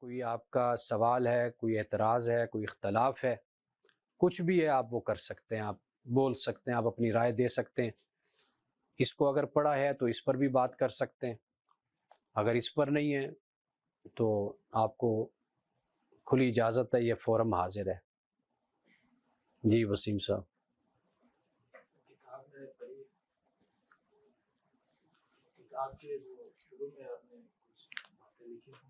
کوئی آپ کا سوال ہے، کوئی اعتراض ہے، کوئی اختلاف ہے، کچھ بھی ہے آپ وہ کر سکتے ہیں، آپ بول سکتے ہیں، آپ اپنی رائے دے سکتے ہیں۔ اس کو اگر پڑھا ہے تو اس پر بھی بات کر سکتے ہیں، اگر اس پر نہیں ہے تو آپ کو کھلی اجازت ہے، یہ فورم حاضر ہے۔ جی وسیم صاحب۔ کتاب کے جو شروع میں آپ نے کچھ باتیں لکھی ہیں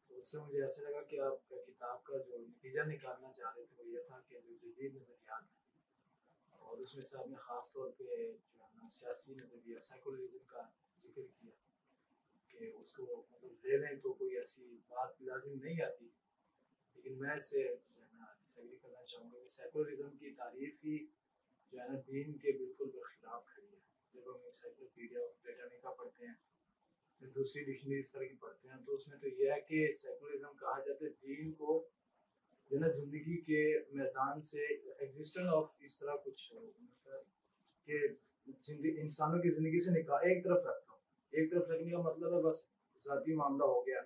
تو اس سے مجھے ایسا لگا کہ آپ کا کتاب کا جو نتیجہ نکالنا چاہ رہے تھے وہ یہ تھا کہ جو جدید نظریات ہیں اور اس میں سے آپ نے خاص طور پہ جو ہے نا سیاسی نظریہ سیکولرزم کا ذکر کیا کہ اس کو مطلب لے لیں تو کوئی ایسی بات لازم نہیں آتی، لیکن میں اس سے جو ہے نا ڈس ایگری کرنا چاہوں گا کہ سیکولرزم کی تعریف ہی جو ہے نا دین کے بالکل برخلاف کھڑی ہے۔ جب ہم انسائکلوپیڈیا بریٹانیکا پڑھتے ہیں پھر دوسری ڈکشنری اس طرح کی پڑھتے ہیں تو اس میں تو یہ ہے کہ سیکولرزم کہا جاتا ہے دین کو جو ہے نا زندگی کے میدان سے ایگزسٹنس آف اس طرح کچھ کہ انسانوں کی زندگی سے نکال ایک طرف رکھتا ہوں، ایک طرف رکھنے کا مطلب ہے بس ذاتی معاملہ ہو گیا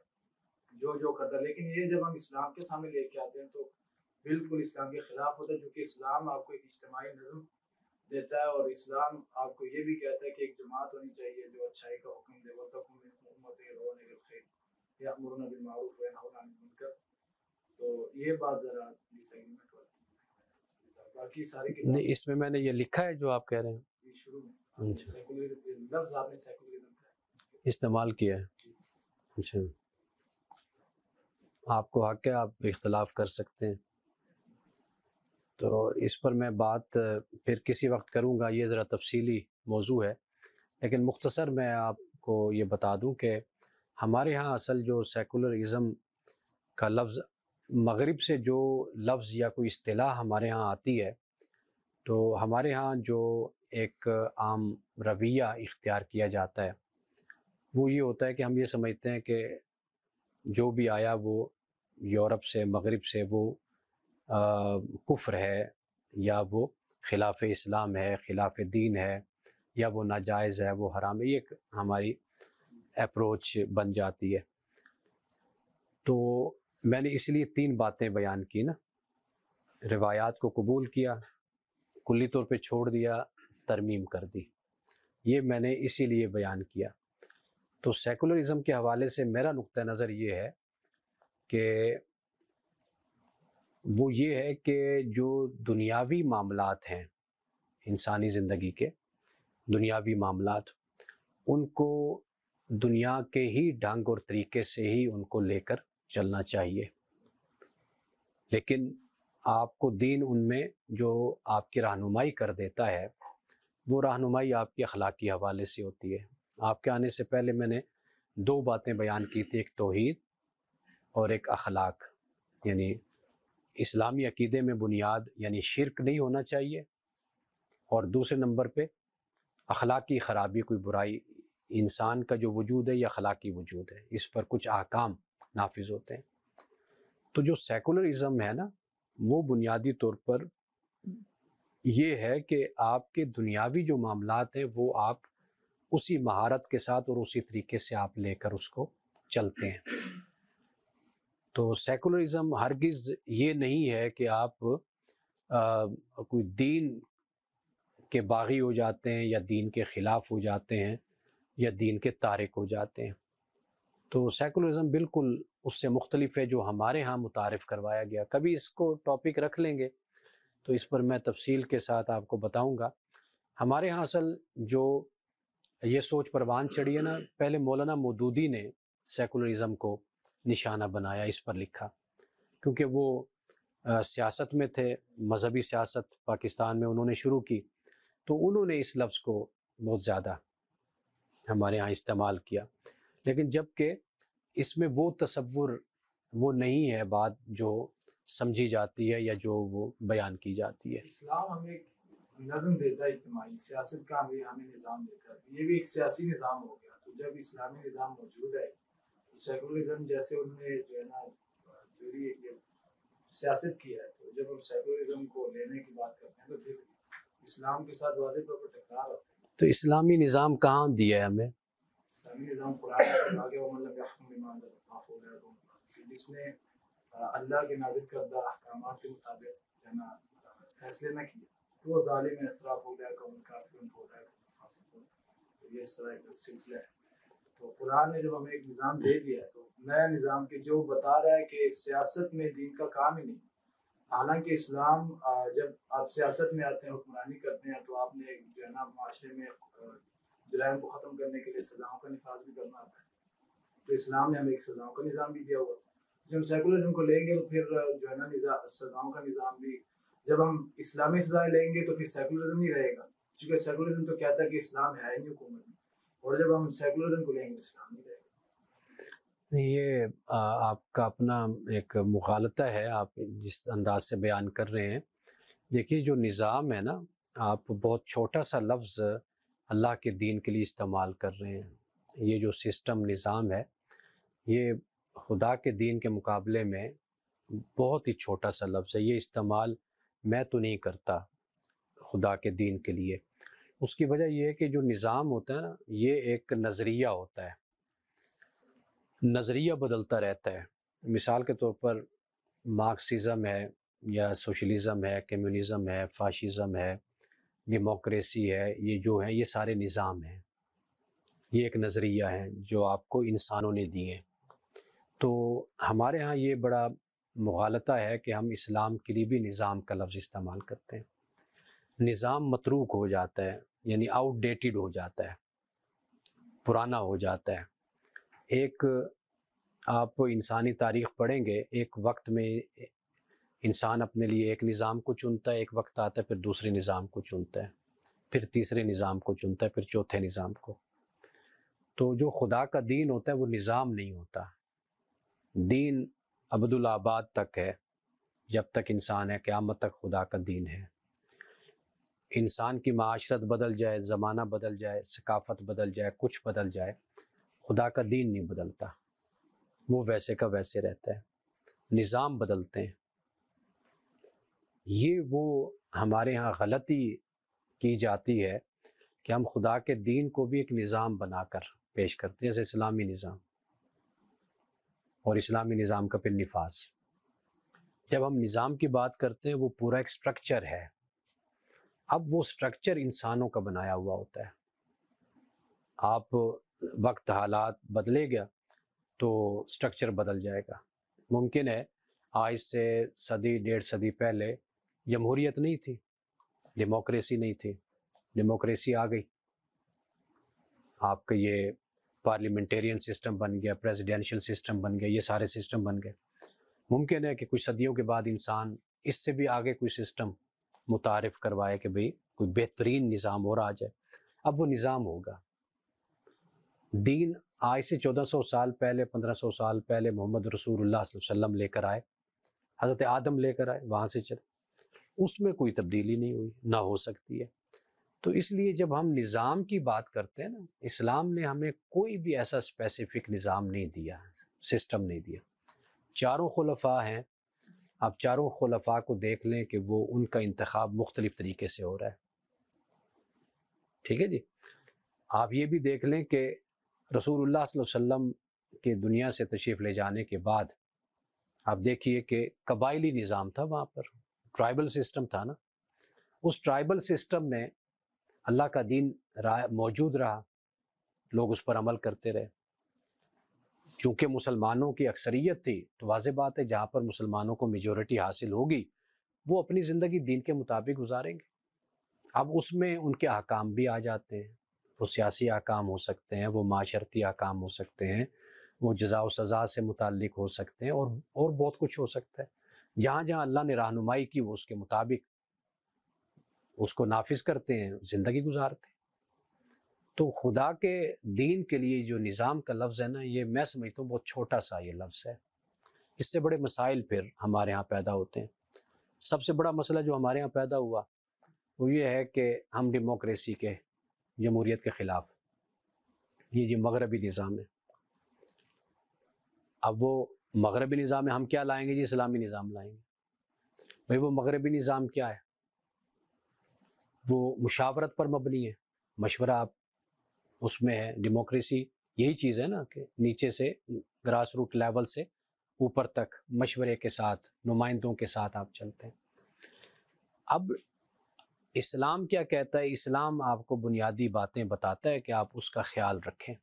جو کرتا ہے، لیکن یہ جب ہم اسلام کے سامنے لے کے آتے ہیں تو بالکل اسلام کے خلاف ہوتا ہے، جو کہ اسلام آپ کو ایک اجتماعی نظم دیتا ہے اور اسلام آپ کو یہ بھی کہتا ہے کہ ایک جماعت ہونی چاہیے جو اچھائی کا حکم دے، وَتَقُم مِنْكُمْ أُمَّةٌ يَدْعُونَ إِلَى الْخَيْرِ يَأْمُرُونَ بِالْمَعْرُوفِ وَيَنْهَوْنَ عَنِ الْمُنكَرِ۔ تو یہ بات ذرا ڈس ایگریمنٹ والی، باقی ساری نہیں، اس میں میں نے یہ لکھا ہے جو آپ کہہ رہے ہیں، جی شروع میں سیکولرزم لفظ آپ نے سیکولرزم کا استعمال کیا ہے۔ اچھا، آپ کو حق ہے، آپ اختلاف کر سکتے ہیں، تو اس پر میں بات پھر کسی وقت کروں گا، یہ ذرا تفصیلی موضوع ہے، لیکن مختصر میں آپ کو یہ بتا دوں کہ ہمارے ہاں اصل جو سیکولرزم کا لفظ مغرب سے جو لفظ یا کوئی اصطلاح ہمارے ہاں آتی ہے تو ہمارے ہاں جو ایک عام رویہ اختیار کیا جاتا ہے وہ یہ ہوتا ہے کہ ہم یہ سمجھتے ہیں کہ جو بھی آیا وہ یورپ سے، مغرب سے، وہ کفر ہے یا وہ خلاف اسلام ہے، خلاف دین ہے، یا وہ ناجائز ہے، وہ حرام ہے، یہ ایک ہماری اپروچ بن جاتی ہے۔ تو میں نے اس لیے 3 باتیں بیان کی نا، روایات کو قبول کیا، کلی طور پہ چھوڑ دیا، ترمیم کر دی، یہ میں نے اسی لیے بیان کیا۔ تو سیکولرزم کے حوالے سے میرا نقطہ نظر یہ ہے کہ وہ یہ ہے کہ جو دنیاوی معاملات ہیں، انسانی زندگی کے دنیاوی معاملات، ان کو دنیا کے ہی ڈھنگ اور طریقے سے ہی ان کو لے کر چلنا چاہیے، لیکن آپ کو دین ان میں جو آپ کی رہنمائی کر دیتا ہے وہ رہنمائی آپ کے اخلاقی حوالے سے ہوتی ہے۔ آپ کے آنے سے پہلے میں نے 2 باتیں بیان کی تھی، ایک توحید اور ایک اخلاق، یعنی اسلامی عقیدے میں بنیاد یعنی شرک نہیں ہونا چاہیے، اور دوسرے نمبر پہ اخلاقی خرابی، کوئی برائی، انسان کا جو وجود ہے یہ اخلاقی وجود ہے، اس پر کچھ احکام نافذ ہوتے ہیں۔ تو جو سیکولرزم ہے نا وہ بنیادی طور پر یہ ہے کہ آپ کے دنیاوی جو معاملات ہیں وہ آپ اسی مہارت کے ساتھ اور اسی طریقے سے آپ لے کر اس کو چلتے ہیں۔ تو سیکولرزم ہرگز یہ نہیں ہے کہ آپ کوئی دین کے باغی ہو جاتے ہیں یا دین کے خلاف ہو جاتے ہیں یا دین کے تارک ہو جاتے ہیں۔ تو سیکولرزم بالکل اس سے مختلف ہے جو ہمارے ہاں متعارف کروایا گیا۔ کبھی اس کو ٹاپک رکھ لیں گے تو اس پر میں تفصیل کے ساتھ آپ کو بتاؤں گا۔ ہمارے ہاں اصل جو یہ سوچ پروان چڑھی ہے نا، پہلے مولانا مودودی نے سیکولرزم کو نشانہ بنایا، اس پر لکھا، کیونکہ وہ سیاست میں تھے، مذہبی سیاست پاکستان میں انہوں نے شروع کی، تو انہوں نے اس لفظ کو بہت زیادہ ہمارے ہاں استعمال کیا، لیکن جب کہ اس میں وہ تصور وہ نہیں ہے بات جو سمجھی جاتی ہے یا جو وہ بیان کی جاتی ہے۔ اسلام ہمیں ایک نظم دیتا ہے اجتماعی، سیاست کا ہمیں نظام دیتا ہے، یہ بھی ایک سیاسی نظام ہو گیا۔ تو جب اسلامی نظام موجود ہے تو سیکولرزم جیسے انہوں نے جو ہے نا تھیوری سیاست کی ہے، تو جب ہم سیکولرزم کو لینے کی بات کرتے ہیں تو پھر اسلام کے ساتھ واضح طور پر ٹکرار ہوتا ہے۔ تو اسلامی نظام کہاں دیا ہے ہمیں؟ اسلامی نظام قرآن میں آگے وَمَن لَمْ يَحْكُم بِمَا أَنزَلَ اللَّهُ فَأُولَٰئِكَ هُمُ الْكَافِرُونَ، جس نے اللہ کے نازل کردہ احکامات کے مطابق جو ہے نا فیصلے نہ کیے تو وہ ظالم اسراف ہو گیا، قوم کافر ہو گیا، فاسق ہو گیا۔ تو یہ اس طرح کا سلسلہ ہے۔ تو قرآن نے جب ہمیں ایک نظام دے دیا تو نیا نظام کے جو بتا رہا ہے کہ سیاست میں دین کا کام ہی نہیں۔ حالانکہ اسلام جب آپ سیاست میں آتے ہیں، حکمرانی کرتے ہیں، تو آپ نے جو ہے نا معاشرے میں جرائم کو ختم کرنے کے لیے سزاؤں کا نفاذ بھی کرنا ہوتا ہے۔ تو اسلام نے ہمیں ایک سزاؤں کا نظام بھی دیا ہوا۔ جب ہم سیکولرزم کو لیں گے تو پھر جو ہے نا سزاؤں کا نظام بھی، جب ہم اسلامی سزائیں لیں گے تو پھر سیکولرزم نہیں رہے گا، کیونکہ سیکولرزم تو کہتا ہے کہ اسلام ہے ہی نہیں حکومت میں، اور جب ہم سیکولرزم کو لیں گے تو اسلام نہیں رہے گا۔ یہ آپ کا اپنا ایک مغالطہ ہے، آپ جس انداز سے بیان کر رہے ہیں۔ دیکھیے جو نظام ہے نا، آپ بہت چھوٹا سا لفظ اللہ کے دین کے لیے استعمال کر رہے ہیں۔ یہ جو سسٹم نظام ہے، یہ خدا کے دین کے مقابلے میں بہت ہی چھوٹا سا لفظ ہے۔ یہ استعمال میں تو نہیں کرتا خدا کے دین کے لیے۔ اس کی وجہ یہ ہے کہ جو نظام ہوتا ہے نا، یہ ایک نظریہ ہوتا ہے، نظریہ بدلتا رہتا ہے۔ مثال کے طور پر مارکسزم ہے یا سوشلزم ہے، کمیونزم ہے، فاشزم ہے، ڈیموکریسی ہے، یہ جو ہے یہ سارے نظام ہیں، یہ ایک نظریہ ہے جو آپ کو انسانوں نے دیے۔ تو ہمارے ہاں یہ بڑا مغالطہ ہے کہ ہم اسلام کے لیے بھی نظام کا لفظ استعمال کرتے ہیں۔ نظام متروک ہو جاتا ہے، یعنی آؤٹ ڈیٹڈ ہو جاتا ہے، پرانا ہو جاتا ہے۔ ایک آپ انسانی تاریخ پڑھیں گے، ایک وقت میں انسان اپنے لیے ایک نظام کو چنتا ہے، ایک وقت آتا ہے پھر دوسرے نظام کو چنتا ہے، پھر تیسرے نظام کو چنتا ہے، پھر چوتھے نظام کو۔ تو جو خدا کا دین ہوتا ہے وہ نظام نہیں ہوتا۔ دین ابدالآباد تک ہے، جب تک انسان ہے قیامت تک خدا کا دین ہے۔ انسان کی معاشرت بدل جائے، زمانہ بدل جائے، ثقافت بدل جائے، کچھ بدل جائے، خدا کا دین نہیں بدلتا، وہ ویسے کا ویسے رہتا ہے۔ نظام بدلتے ہیں۔ یہ وہ ہمارے ہاں غلطی کی جاتی ہے کہ ہم خدا کے دین کو بھی ایک نظام بنا کر پیش کرتے ہیں، جیسے اسلامی نظام، اور اسلامی نظام کا پھر نفاذ۔ جب ہم نظام کی بات کرتے ہیں وہ پورا ایک سٹرکچر ہے۔ اب وہ سٹرکچر انسانوں کا بنایا ہوا ہوتا ہے۔ آپ وقت حالات بدلے گیا تو سٹرکچر بدل جائے گا۔ ممکن ہے آج سے صدی ڈیڑھ صدی پہلے جمہوریت نہیں تھی، ڈیموکریسی نہیں تھی، ڈیموکریسی آ گئی، آپ کا یہ پارلیمنٹیرین سسٹم بن گیا، پریزیڈینشل سسٹم بن گیا، یہ سارے سسٹم بن گئے۔ ممکن ہے کہ کچھ صدیوں کے بعد انسان اس سے بھی آگے کوئی سسٹم متعارف کروائے کہ بھئی کوئی بہترین نظام اور آ جائے۔ اب وہ نظام ہوگا۔ دین آج سے 1400 سال پہلے، 1500 سال پہلے محمد رسول اللہ صلی اللہ علیہ وسلم لے کر آئے، حضرت آدم لے کر آئے، وہاں سے چلے، اس میں کوئی تبدیلی نہیں ہوئی، نہ ہو سکتی ہے۔ تو اس لیے جب ہم نظام کی بات کرتے ہیں نا، اسلام نے ہمیں کوئی بھی ایسا اسپیسیفک نظام نہیں دیا، سسٹم نہیں دیا۔ چاروں خلفاء ہیں، آپ چاروں خلفاء کو دیکھ لیں کہ وہ ان کا انتخاب مختلف طریقے سے ہو رہا ہے، ٹھیک ہے جی۔ آپ یہ بھی دیکھ لیں کہ رسول اللہ صلی اللہ علیہ وسلم کے دنیا سے تشریف لے جانے کے بعد آپ دیکھیے کہ قبائلی نظام تھا، وہاں پر ٹرائبل سسٹم تھا نا۔ اس ٹرائبل سسٹم میں اللہ کا دین موجود رہا، لوگ اس پر عمل کرتے رہے۔ چونکہ مسلمانوں کی اکثریت تھی تو واضح بات ہے جہاں پر مسلمانوں کو میجورٹی حاصل ہوگی وہ اپنی زندگی دین کے مطابق گزاریں گے۔ اب اس میں ان کے احکام بھی آ جاتے ہیں، وہ سیاسی احکام ہو سکتے ہیں، وہ معاشرتی احکام ہو سکتے ہیں، وہ جزا و سزا سے متعلق ہو سکتے ہیں، اور بہت کچھ ہو سکتا ہے۔ جہاں جہاں اللہ نے رہنمائی کی وہ اس کے مطابق اس کو نافذ کرتے ہیں، زندگی گزارتے ہیں۔ تو خدا کے دین کے لیے جو نظام کا لفظ ہے نا، یہ میں سمجھتا ہوں بہت چھوٹا سا یہ لفظ ہے۔ اس سے بڑے مسائل پھر ہمارے ہاں پیدا ہوتے ہیں۔ سب سے بڑا مسئلہ جو ہمارے ہاں پیدا ہوا وہ یہ ہے کہ ہم ڈیموکریسی کے، جمہوریت کے خلاف، یہ مغربی نظام ہے۔ اب وہ مغربی نظام ہے، ہم کیا لائیں گے جی؟ اسلامی نظام لائیں گے۔ بھائی وہ مغربی نظام کیا ہے؟ وہ مشاورت پر مبنی ہے، مشورہ آپ اس میں ہے۔ ڈیموکریسی یہی چیز ہے نا کہ نیچے سے، گراس روٹ لیول سے اوپر تک مشورے کے ساتھ، نمائندوں کے ساتھ آپ چلتے ہیں۔ اب اسلام کیا کہتا ہے؟ اسلام آپ کو بنیادی باتیں بتاتا ہے کہ آپ اس کا خیال رکھیں۔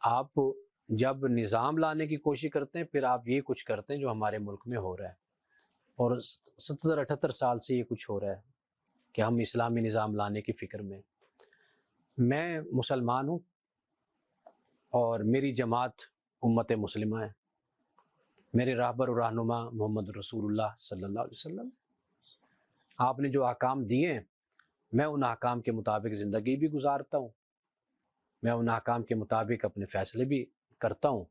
آپ جب نظام لانے کی کوشش کرتے ہیں پھر آپ یہ کچھ کرتے ہیں جو ہمارے ملک میں ہو رہا ہے، اور 70-78 سال سے یہ کچھ ہو رہا ہے کہ ہم اسلامی نظام لانے کی فکر میں۔ میں مسلمان ہوں اور میری جماعت امت مسلمہ ہے، میرے رہبر و رہنما محمد رسول اللہ صلی اللہ علیہ وسلم۔ آپ نے جو احکام دیے ہیں میں ان احکام کے مطابق زندگی بھی گزارتا ہوں، میں ان احکام کے مطابق اپنے فیصلے بھی کرتا ہوں،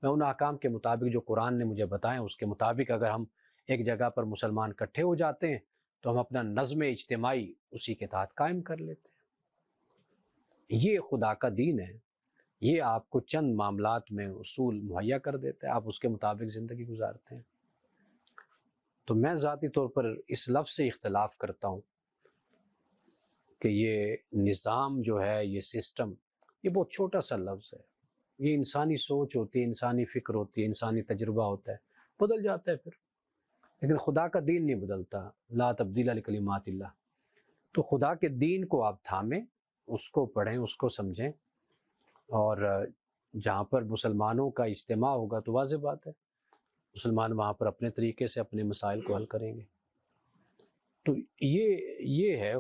میں ان احکام کے مطابق جو قرآن نے مجھے بتائیں اس کے مطابق اگر ہم ایک جگہ پر مسلمان اکٹھے ہو جاتے ہیں تو ہم اپنا نظم اجتماعی اسی کے تحت قائم کر لیتے ہیں۔ یہ خدا کا دین ہے، یہ آپ کو چند معاملات میں اصول مہیا کر دیتا ہے، آپ اس کے مطابق زندگی گزارتے ہیں۔ تو میں ذاتی طور پر اس لفظ سے اختلاف کرتا ہوں کہ یہ نظام جو ہے، یہ سسٹم، یہ بہت چھوٹا سا لفظ ہے۔ یہ انسانی سوچ ہوتی ہے، انسانی فکر ہوتی ہے، انسانی تجربہ ہوتا ہے، بدل جاتا ہے پھر، لیکن خدا کا دین نہیں بدلتا۔ لا تبدیل لکلمات اللہ۔ تو خدا کے دین کو آپ تھامیں، اس کو پڑھیں، اس کو سمجھیں، اور جہاں پر مسلمانوں کا اجتماع ہوگا تو واضح بات ہے مسلمان وہاں پر اپنے طریقے سے اپنے مسائل کو حل کریں گے۔ تو یہ ہے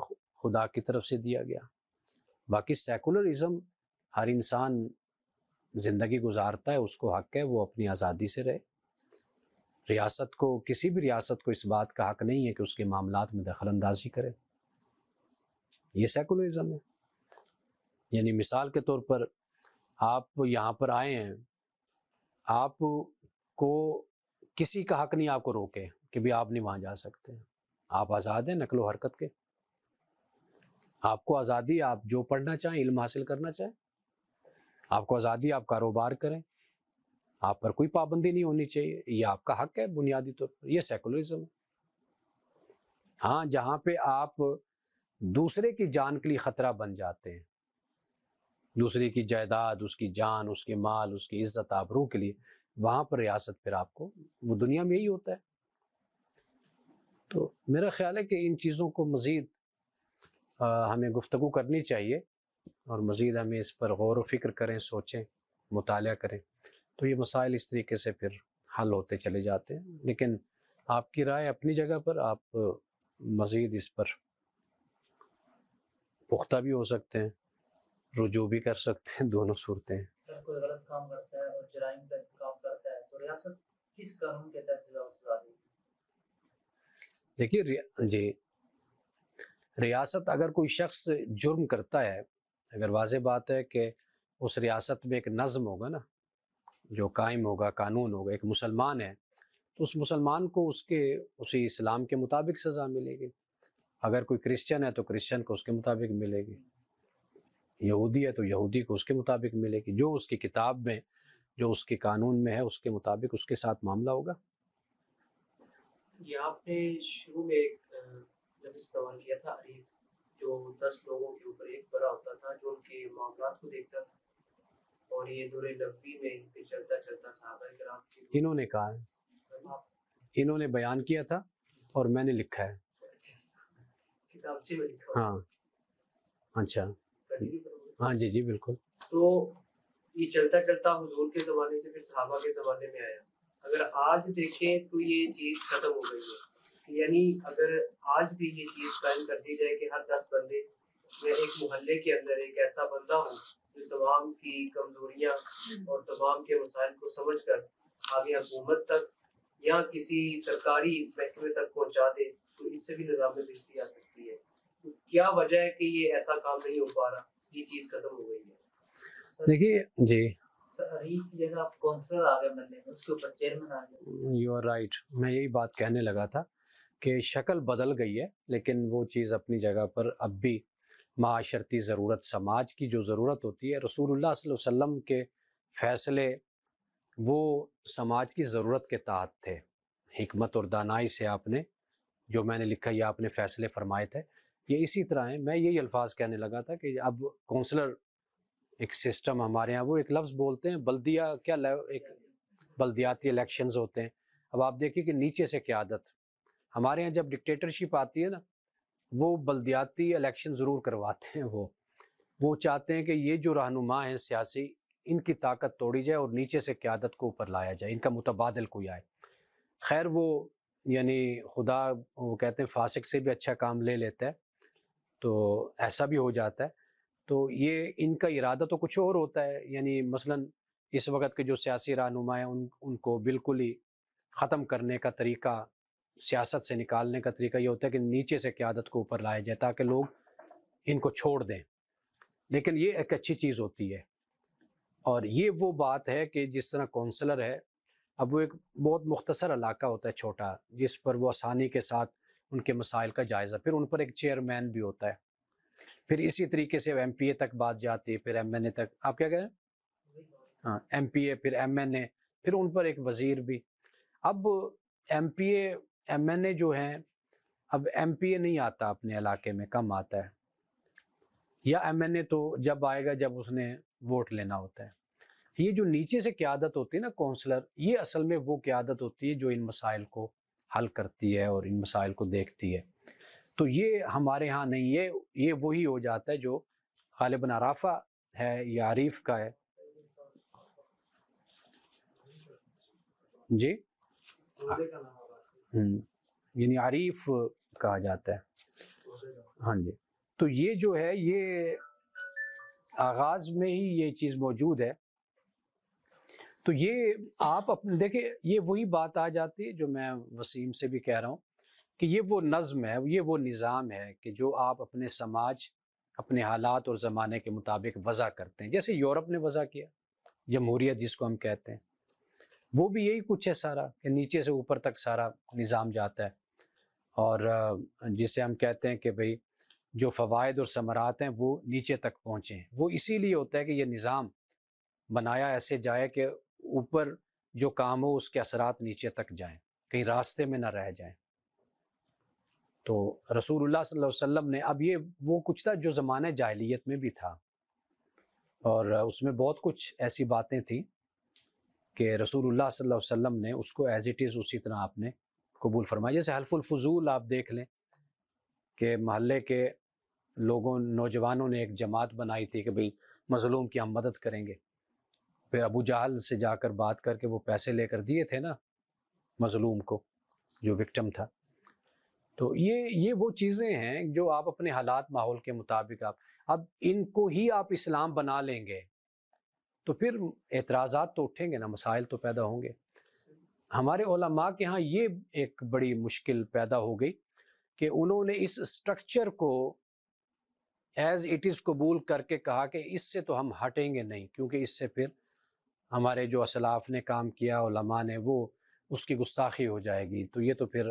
خدا کی طرف سے دیا گیا۔ باقی سیکولرزم، ہر انسان زندگی گزارتا ہے، اس کو حق ہے وہ اپنی آزادی سے رہے۔ ریاست کو، کسی بھی ریاست کو اس بات کا حق نہیں ہے کہ اس کے معاملات میں دخل اندازی کرے۔ یہ سیکولرزم ہے۔ یعنی مثال کے طور پر آپ یہاں پر آئے ہیں، آپ کو کسی کا حق نہیں آپ کو روکے کہ بھی آپ نہیں وہاں جا سکتے، آپ آزاد ہیں نقل و حرکت کے، آپ کو آزادی، آپ جو پڑھنا چاہیں، علم حاصل کرنا چاہیں، آپ کو آزادی، آپ کاروبار کریں، آپ پر کوئی پابندی نہیں ہونی چاہیے، یہ آپ کا حق ہے بنیادی طور پر۔ یہ سیکولرزم ہے۔ ہاں، جہاں پہ آپ دوسرے کی جان کے لیے خطرہ بن جاتے ہیں، دوسرے کی جائیداد، اس کی جان، اس کے مال، اس کی عزت آبرو کے لیے، وہاں پر ریاست پھر آپ کو، وہ دنیا میں یہی ہوتا ہے۔ تو میرا خیال ہے کہ ان چیزوں کو مزید ہمیں گفتگو کرنی چاہیے، اور مزید ہمیں اس پر غور و فکر کریں، سوچیں، مطالعہ کریں، تو یہ مسائل اس طریقے سے پھر حل ہوتے چلے جاتے ہیں۔ لیکن آپ کی رائے اپنی جگہ پر، آپ مزید اس پر پختہ بھی ہو سکتے ہیں، رجوع بھی کر سکتے ہیں، دونوں صورتیں ہیں۔ سر کوئی غلط کام کرتا ہے اور جرائم کا ارتکاب کرتا ہے تو ریاست کس قانون کے تحت سزا و سزا دے گی؟ دیکھیے جی، ریاست اگر کوئی شخص جرم کرتا ہے، اگر واضح بات ہے کہ اس ریاست میں ایک نظم ہوگا نا، جو قائم ہوگا، قانون ہوگا، ایک مسلمان ہے تو اس مسلمان کو اسی اسلام کے مطابق سزا ملے گی۔ اگر کوئی کرسچن ہے تو کرسچن کو اس کے مطابق ملے گی، یہودی ہے تو یہودی کو اس کے مطابق ملے گی، جو اس کی کتاب میں، جو اس کے قانون میں ہے اس کے مطابق اس کے ساتھ معاملہ ہوگا۔ یہ آپ نے شروع میں ایک لفظ استعمال کیا تھا، عریف، جو 10 لوگوں کے اوپر ایک بڑا ہوتا تھا جو ان کے معاملات کو دیکھتا تھا، اور یہ دور لغوی میں پھر چلتا چلتا صحابہ کرام کی، انہوں نے کہا ہے، انہوں نے بیان کیا تھا اور میں نے لکھا ہے۔ کتابچے میں لکھا ہاں، اچھا، ہوا۔ ہاں جی جی بالکل۔ تو یہ چلتا چلتا حضور کے زمانے سے پھر صحابہ کے زمانے میں آیا۔ اگر آج دیکھیں تو یہ چیز ختم ہو گئی ہے، یعنی اگر آج بھی یہ چیز قائم کر دی جائے کہ ہر 10 بندے یا ایک محلے کے اندر ایک ایسا بندہ ہو جو تمام کی کمزوریاں اور تمام کے مسائل کو سمجھ کر آگے حکومت تک یا کسی سرکاری محکمے تک پہنچا دے، تو اس سے بھی نظام میں بہتری آ سکتی ہے۔ تو کیا وجہ ہے کہ یہ ایسا کام نہیں ہو پا رہا، یہ چیز ختم ہو گئی ہے؟ دیکھیے جی، عریف کی جگہ آپ کونسلر آ گئے بننے میں، اس کے اوپر چیئرمین آ گئے۔ یو آر رائٹ، میں یہی بات کہنے لگا تھا کہ شکل بدل گئی ہے، لیکن وہ چیز اپنی جگہ پر اب بھی معاشرتی ضرورت، سماج کی جو ضرورت ہوتی ہے، رسول اللہ صلی اللہ علیہ وسلم کے فیصلے وہ سماج کی ضرورت کے تحت تھے۔ حکمت اور دانائی سے آپ نے، جو میں نے لکھا، یہ آپ نے فیصلے فرمائے تھے، یہ اسی طرح ہیں۔ میں یہی الفاظ کہنے لگا تھا کہ اب کونسلر ایک سسٹم ہمارے ہاں، وہ ایک لفظ بولتے ہیں بلدیہ، کیا ایک بلدیاتی الیکشنز ہوتے ہیں. اب آپ دیکھیے کہ نیچے سے قیادت، ہمارے ہاں جب ڈکٹیٹرشپ آتی ہے نا، وہ بلدیاتی الیکشن ضرور کرواتے ہیں. وہ چاہتے ہیں کہ یہ جو رہنما ہیں سیاسی، ان کی طاقت توڑی جائے اور نیچے سے قیادت کو اوپر لایا جائے، ان کا متبادل کوئی آئے. خیر وہ یعنی خدا وہ کہتے ہیں فاسق سے بھی اچھا کام لے لیتا ہے، تو ایسا بھی ہو جاتا ہے. تو یہ ان کا ارادہ تو کچھ اور ہوتا ہے. یعنی مثلاً اس وقت کے جو سیاسی رہنما ہیں ان کو بالکل ہی ختم کرنے کا طریقہ، سیاست سے نکالنے کا طریقہ یہ ہوتا ہے کہ نیچے سے قیادت کو اوپر لایا جائے تاکہ لوگ ان کو چھوڑ دیں. لیکن یہ ایک اچھی چیز ہوتی ہے. اور یہ وہ بات ہے کہ جس طرح کونسلر ہے، اب وہ ایک بہت مختصر علاقہ ہوتا ہے چھوٹا، جس پر وہ آسانی کے ساتھ ان کے مسائل کا جائزہ، پھر ان پر ایک چیئرمین بھی ہوتا ہے، پھر اسی طریقے سے ایم پی اے تک بات جاتی ہے، پھر ایم این اے تک. آپ کیا کہہ رہے ہیں؟ ہاں، ایم پی اے، پھر ایم این اے، پھر ان پر ایک وزیر بھی. اب M P A M N A جو ہیں، اب ایم پی اے نہیں آتا اپنے علاقے میں، کم آتا ہے، یا ایم این اے تو جب آئے گا جب اس نے ووٹ لینا ہوتا ہے. یہ جو نیچے سے قیادت ہوتی ہے نا کونسلر، یہ اصل میں وہ قیادت ہوتی ہے جو ان مسائل کو حل کرتی ہے اور ان مسائل کو دیکھتی ہے. تو یہ ہمارے ہاں نہیں ہے. یہ وہی ہو جاتا ہے جو غالباً عرافہ ہے یا عریف کا ہے. جی یعنی عریف کہا جاتا ہے. ہاں جی. تو یہ جو ہے یہ آغاز میں ہی یہ چیز موجود ہے. تو یہ آپ اپنے دیکھیں، یہ وہی بات آ جاتی ہے جو میں وسیم سے بھی کہہ رہا ہوں کہ یہ وہ نظم ہے، یہ وہ نظام ہے کہ جو آپ اپنے سماج، اپنے حالات اور زمانے کے مطابق وضع کرتے ہیں. جیسے یورپ نے وضع کیا جمہوریت جس کو ہم کہتے ہیں، وہ بھی یہی کچھ ہے سارا، کہ نیچے سے اوپر تک سارا نظام جاتا ہے. اور جسے ہم کہتے ہیں کہ بھئی جو فوائد اور ثمرات ہیں وہ نیچے تک پہنچیں. وہ اسی لیے ہوتا ہے کہ یہ نظام بنایا ایسے جائے کہ اوپر جو کام ہو اس کے اثرات نیچے تک جائیں، کہیں راستے میں نہ رہ جائیں. تو رسول اللہ صلی اللہ علیہ وسلم نے، اب یہ وہ کچھ تھا جو زمانہ جاہلیت میں بھی تھا، اور اس میں بہت کچھ ایسی باتیں تھیں کہ رسول اللہ صلی اللہ علیہ وسلم نے اس کو ایز اٹ از اسی طرح آپ نے قبول فرمایا. جیسے حلف الفضول آپ دیکھ لیں کہ محلے کے لوگوں، نوجوانوں نے ایک جماعت بنائی تھی کہ بھئی مظلوم کی ہم مدد کریں گے. پھر ابو جہل سے جا کر بات کر کے وہ پیسے لے کر دیے تھے نا مظلوم کو، جو وکٹم تھا. تو یہ وہ چیزیں ہیں جو آپ اپنے حالات ماحول کے مطابق اب ان کو ہی آپ اسلام بنا لیں گے تو پھر اعتراضات تو اٹھیں گے نا، مسائل تو پیدا ہوں گے. ہمارے علماء کے ہاں یہ ایک بڑی مشکل پیدا ہو گئی کہ انہوں نے اس سٹرکچر کو ایز اٹ از قبول کر کے کہا کہ اس سے تو ہم ہٹیں گے نہیں، کیونکہ اس سے پھر ہمارے جو اسلاف نے کام کیا، علماء نے، وہ اس کی گستاخی ہو جائے گی. تو یہ تو پھر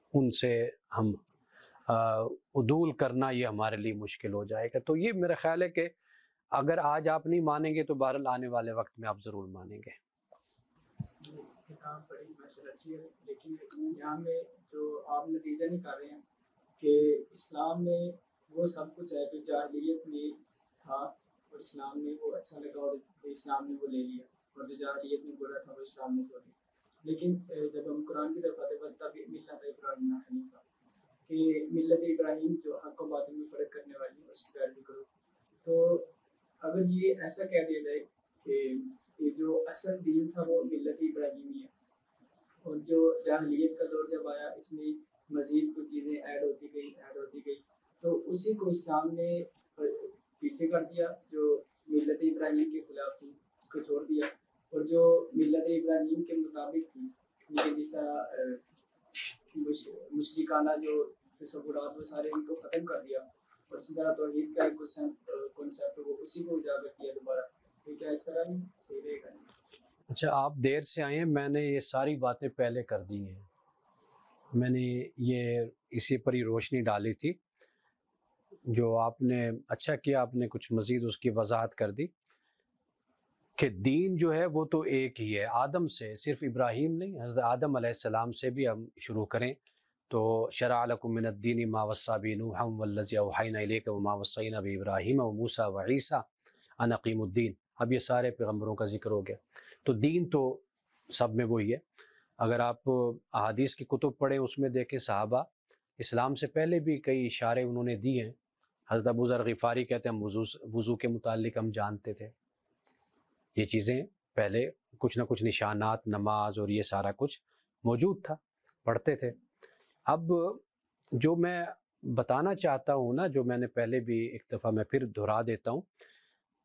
ان سے ہم عدول کرنا یہ ہمارے لیے مشکل ہو جائے گا. تو یہ میرا خیال ہے کہ اگر آج آپ نہیں مانیں گے تو بہرحال آنے والے وقت میں آپ ضرور مانیں گے. کتاب پڑھی ماشاءاللہ اچھی ہے، لیکن یہاں میں جو آپ نتیجہ نکال رہے ہیں کہ اسلام میں وہ سب کچھ ہے جو جاہلیت میں تھا، اور اسلام نے وہ اچھا لگا اور اسلام نے وہ لے لیا، اور جو جاہلیت میں برا تھا وہ اسلام نے چھوڑ دیا. لیکن جب ہم قرآن کی طرف آتے ہیں تب ملت ابراہیم حنیفہ، کہ ملت ابراہیم جو حق و باطل میں فرق کرنے والی ہے اس کی پیروی کرو. تو اگر یہ ایسا کہہ دیا جائے کہ یہ جو اصل دین تھا وہ ملت ابراہیمی ہے، اور جو جاہلیت کا دور جب آیا اس میں مزید کچھ چیزیں ایڈ ہوتی گئی، تو اسی کو اسلام نے پیچھے کر دیا، جو ملت ابراہیم کے خلاف تھی اس کو چھوڑ دیا، اور جو ملت ابراہیم کے مطابق تھی، لیکن جس طرح مشرکانہ جو تصورات وہ سارے ان کو ختم کر دیا، اور اسی طرح توحید کا ایک کنسیپٹ وہ اسی کو اجاگر کیا دوبارہ. تو کیا اس طرح نہیں صحیح رہے گا؟ اچھا، آپ دیر سے آئے ہیں، میں نے یہ ساری باتیں پہلے کر دی ہیں. میں نے یہ اسی پر ہی روشنی ڈالی تھی. جو آپ نے اچھا کیا، آپ نے کچھ مزید اس کی وضاحت کر دی کہ دین جو ہے وہ تو ایک ہی ہے آدم سے، صرف ابراہیم نہیں، حضرت آدم علیہ السلام سے بھی ہم شروع کریں تو شرع لکم من الدین ما وصی به نوحا والذی اوحینا الیک وما وصینا بابراہیم وموسیٰ وعیسیٰ ان اقیموا الدین. اب یہ سارے پیغمبروں کا ذکر ہو گیا. تو دین تو سب میں وہی ہے. اگر آپ احادیث کی کتب پڑھیں اس میں دیکھیں صحابہ اسلام سے پہلے بھی کئی اشارے انہوں نے دیے ہیں. حضرت ابو ذر غفاری کہتے ہیں وضو کے متعلق ہم جانتے تھے. یہ چیزیں پہلے کچھ نہ کچھ نشانات، نماز اور یہ سارا کچھ موجود تھا، پڑھتے تھے. اب جو میں بتانا چاہتا ہوں نا، جو میں نے پہلے بھی ایک دفعہ میں پھر دہرا دیتا ہوں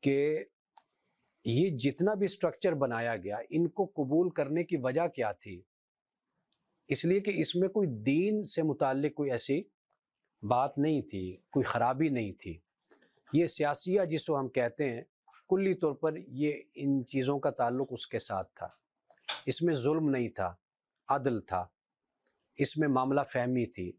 کہ یہ جتنا بھی سٹرکچر بنایا گیا ان کو قبول کرنے کی وجہ کیا تھی؟ اس لیے کہ اس میں کوئی دین سے متعلق کوئی ایسی بات نہیں تھی، کوئی خرابی نہیں تھی. یہ سیاسیہ جس کو ہم کہتے ہیں کلی طور پر یہ ان چیزوں کا تعلق اس کے ساتھ تھا. اس میں ظلم نہیں تھا، عدل تھا، اس میں معاملہ فہمی تھی،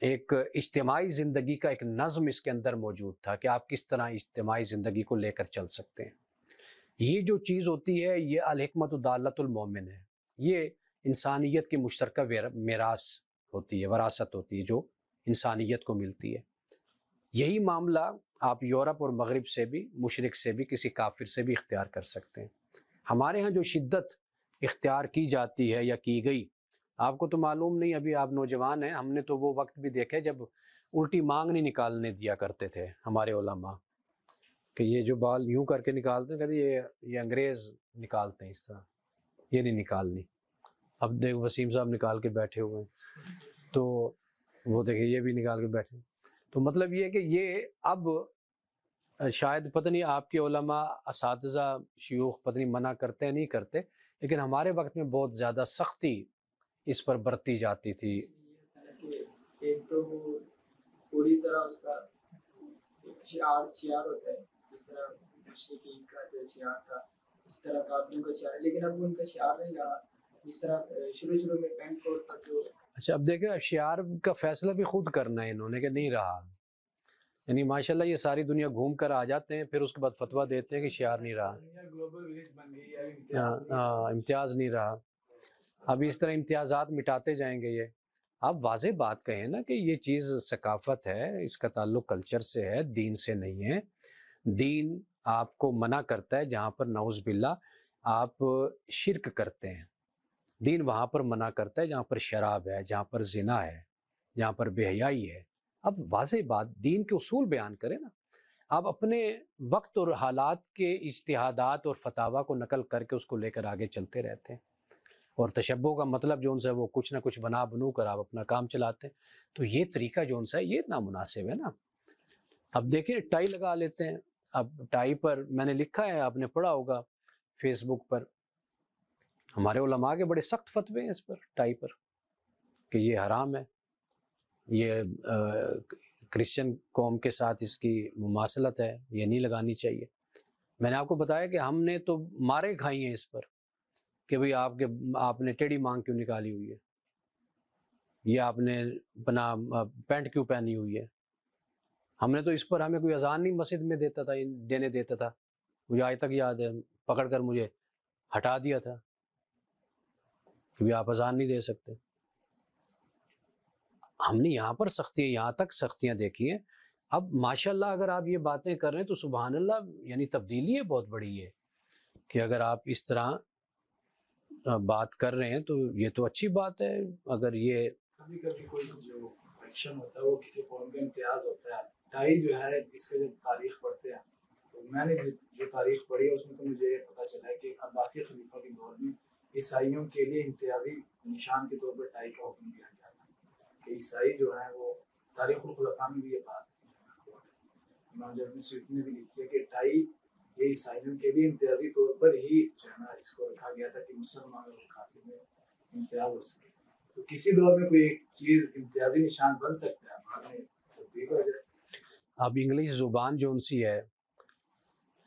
ایک اجتماعی زندگی کا ایک نظم اس کے اندر موجود تھا کہ آپ کس طرح اجتماعی زندگی کو لے کر چل سکتے ہیں. یہ جو چیز ہوتی ہے یہ الحکمت دالۃ المومن ہے. یہ انسانیت کی مشترکہ میراث ہوتی ہے، وراثت ہوتی ہے جو انسانیت کو ملتی ہے. یہی معاملہ آپ یورپ اور مغرب سے بھی، مشرق سے بھی، کسی کافر سے بھی اختیار کر سکتے ہیں. ہمارے ہاں جو شدت اختیار کی جاتی ہے یا کی گئی، آپ کو تو معلوم نہیں، ابھی آپ نوجوان ہیں، ہم نے تو وہ وقت بھی دیکھے جب الٹی مانگ نہیں نکالنے دیا کرتے تھے ہمارے علماء، کہ یہ جو بال یوں کر کے نکالتے ہیں، کہتے یہ انگریز نکالتے ہیں اس طرح، یہ نہیں نکالنی. اب دیکھ وسیم صاحب نکال کے بیٹھے ہوئے ہیں، تو وہ دیکھیں یہ بھی نکال کے بیٹھے ہیں. تو مطلب یہ ہے کہ یہ اب شاید پتہ نہیں آپ کے علماء، اساتذہ، شیوخ پتہ نہیں منع کرتے ہیں نہیں کرتے، لیکن ہمارے وقت میں بہت زیادہ سختی اس پر برتی جاتی تھی. ایک تو وہ پوری طرح اس کا شعار ہوتا ہے، جس طرح مشرقین کا جو شعار تھا اس طرح کافروں کا شعار ہے، لیکن اب ان کا شعار نہیں رہا. جس طرح شروع میں پینٹ کوٹ کا جو اچھا، اب دیکھیں شعار کا فیصلہ بھی خود کرنا ہے انہوں نے کہ نہیں رہا. یعنی ماشاءاللہ یہ ساری دنیا گھوم کر آ جاتے ہیں، پھر اس کے بعد فتویٰ دیتے ہیں کہ شعار نہیں رہا، امتیاز نہیں رہا. اب اس طرح امتیازات مٹاتے جائیں گے. یہ آپ واضح بات کہیں نا کہ یہ چیز ثقافت ہے، اس کا تعلق کلچر سے ہے، دین سے نہیں ہے. دین آپ کو منع کرتا ہے جہاں پر نعوذ باللہ آپ شرک کرتے ہیں. دین وہاں پر منع کرتا ہے جہاں پر شراب ہے، جہاں پر زنا ہے، جہاں پر بے حیائی ہے. اب واضح بات، دین کے اصول بیان کریں نا. آپ اپنے وقت اور حالات کے اجتہادات اور فتاویٰ کو نقل کر کے اس کو لے کر آگے چلتے رہتے ہیں، اور تشبہ کا مطلب جو ان سے وہ کچھ نہ کچھ بنو کر آپ اپنا کام چلاتے ہیں. تو یہ طریقہ جو ان سے ہے یہ نامناسب ہے نا. اب دیکھیں ٹائی لگا لیتے ہیں. اب ٹائی پر میں نے لکھا ہے، آپ نے پڑھا ہوگا فیس بک پر، ہمارے علماء کے بڑے سخت فتوے ہیں اس پر، ٹائی پر، کہ یہ حرام ہے، یہ کرسچن قوم کے ساتھ اس کی مماثلت ہے، یہ نہیں لگانی چاہیے. میں نے آپ کو بتایا کہ ہم نے تو مارے کھائی ہیں اس پر کہ بھئی آپ نے ٹیڑھی مانگ کیوں نکالی ہوئی ہے، یہ آپ نے اپنا پینٹ کیوں پہنی ہوئی ہے. ہم نے تو اس پر، ہمیں کوئی اذان نہیں مسجد میں دینے دیتا تھا. مجھے آج تک یاد ہے، پکڑ کر مجھے ہٹا دیا تھا کہ آپ اذان نہیں دے سکتے. ہم نے یہاں پر سختیاں، یہاں تک سختیاں دیکھی ہیں. اب ماشاءاللہ اگر آپ یہ باتیں کر رہے ہیں تو سبحان اللہ، یعنی تبدیلی ہے بہت بڑی ہے کہ اگر آپ اس طرح بات کر رہے ہیں تو یہ تو اچھی بات ہے. اگر یہ کبھی کبھی کوئی جو ایکشن ہوتا ہے وہ کسی قوم کا امتیاز ہوتا ہے. ٹائی جو ہے اس کا جب تاریخ پڑھتے ہیں تو میں نے جو تاریخ پڑھی ہے اس میں تو مجھے یہ پتہ چلا ہے کہ عباسی خلیفہ کے دور میں عیسائیوں کے لیے امتیازی نشان کے طور پر ٹائی کا حکم دیا گیا تھا کہ عیسائی جو ہیں وہ، تاریخ الخلفاء میں بھی یہ بات امام جرمی سیوطی نے بھی لکھی ہے کہ ٹائی یہ عیسائیوں کے لیے امتیازی طور پر ہی جو ہے نا اس کو رکھا گیا تھا کہ مسلمان اور کافر میں امتیاز ہو سکے. تو کسی دور میں کوئی ایک چیز امتیازی نشان بن سکتا ہے، بعد میں تبدیل ہو جائے. اب انگلش زبان جو ان سی ہے